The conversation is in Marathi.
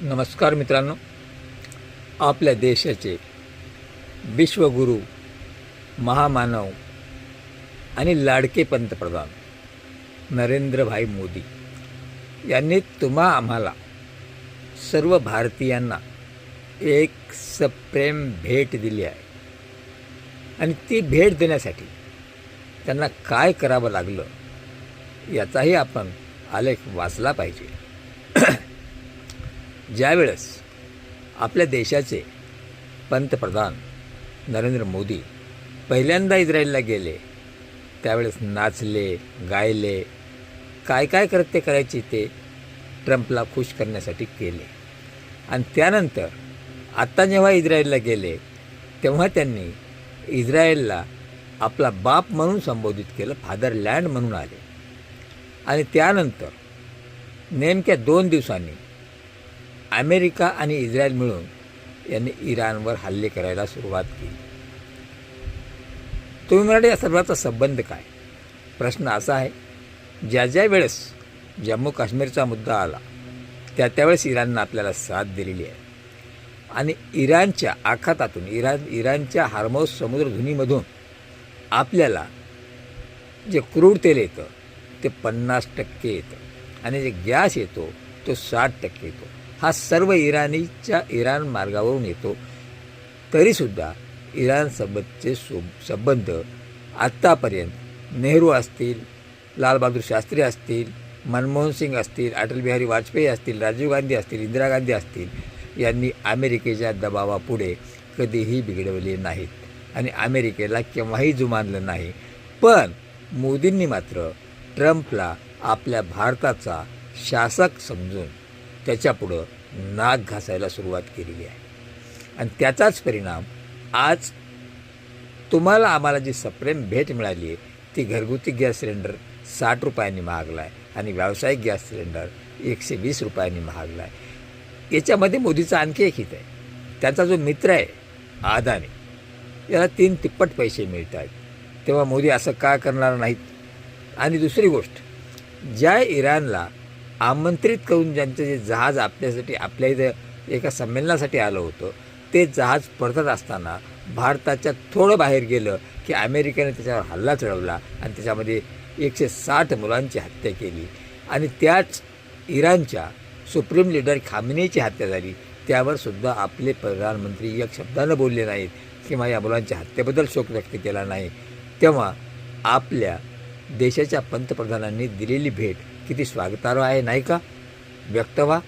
नमस्कार मित्रांनो, आपल्या देशाचे विश्वगुरू, महामानव आणि लाडके पंतप्रधान नरेंद्रभाई मोदी यांनी आम्हाला सर्व भारतीयांना एक सप्रेम भेट दिली आहे. आणि ती भेट देण्यासाठी त्यांना काय करावं लागलं याचाही आपण आलेख वाचला पाहिजे. ज्यावेळेस आपल्या देशाचे पंतप्रधान नरेंद्र मोदी पहिल्यांदा इस्रायलला गेले त्यावेळेस नाचले, गायले, काय काय ते करायचे ते ट्रम्पला खुश करण्यासाठी केले. आणि त्यानंतर आत्ता जेव्हा इस्रायलला गेले तेव्हा त्यांनी इस्रायलला आपला बाप म्हणून संबोधित केलं, फादरलँड म्हणून आले. आणि त्यानंतर नेमक्या 2 दिवसांनी अमेरिका आणि इस्रायल मिळून यांनी इराणवर हल्ले करायला सुरुवात केली. तुम्ही म्हणाले या सर्वाचा संबंध काय? प्रश्न असा आहे, ज्या वेळेस जम्मू काश्मीरचा मुद्दा आला त्यावेळेस इराणनं आपल्याला साथ दिलेली आहे. आणि इराणच्या आखातातून इराणच्या हार्मोस समुद्रधुनीमधून आपल्याला जे क्रूड तेल येतं ते 50% येतं आणि जे गॅस येतो तो 60% येतो. हा सर्व इराण मार्गावरून येतो. तरीसुद्धा इराणसोबतचे संबंध आत्तापर्यंत नेहरू असतील, लालबहादूर शास्त्री असतील, मनमोहन सिंग असतील, अटल बिहारी वाजपेयी असतील, राजीव गांधी असतील, इंदिरा गांधी असतील यांनी अमेरिकेच्या दबावापुढे कधीही बिघडवले नाहीत आणि अमेरिकेला केव्हाही जुमानलं नाही. पण मोदींनी मात्र ट्रम्पला आपल्या भारताचा शासक समजून त्याच्यापुढं नाक घासायला सुरुवात केलेली आहे. आणि त्याचाच परिणाम आज आम्हाला जी सप्रेम भेट मिळाली आहे ती घरगुती गॅस सिलेंडर 60 रुपयांनी महागला आहे आणि व्यावसायिक गॅस सिलेंडर 120 रुपयांनी महागला आहे. याच्यामध्ये मोदीचा आणखी एक हित आहे. त्याचा जो मित्र आहे अदानी, याला 3 तिप्पट पैसे मिळत आहेत. तेव्हा मोदी असं का करणार नाहीत? आणि दुसरी गोष्ट, ज्या इराणला आमंत्रित करून ज्यांचं जे जहाज आपल्या इथं एका संमेलनासाठी आलं होतं ते जहाज परतत असताना भारताच्या थोडं बाहेर गेलं की अमेरिकेने त्याच्यावर हल्ला चढवला आणि त्याच्यामध्ये 160 मुलांची हत्या केली. आणि त्याच इराणच्या सुप्रीम लीडर खामेनीची हत्या झाली. त्यावर सुद्धा आपले प्रधानमंत्री एक शब्दानं बोलले नाहीत किंवा या मुलांच्या हत्येबद्दल शोक व्यक्त केला नाही. तेव्हा आपल्या देशाच्या पंतप्रधानांनी दिलेली भेट किती स्वागतार्ह आहे नाही का? व्यक्त व्हा.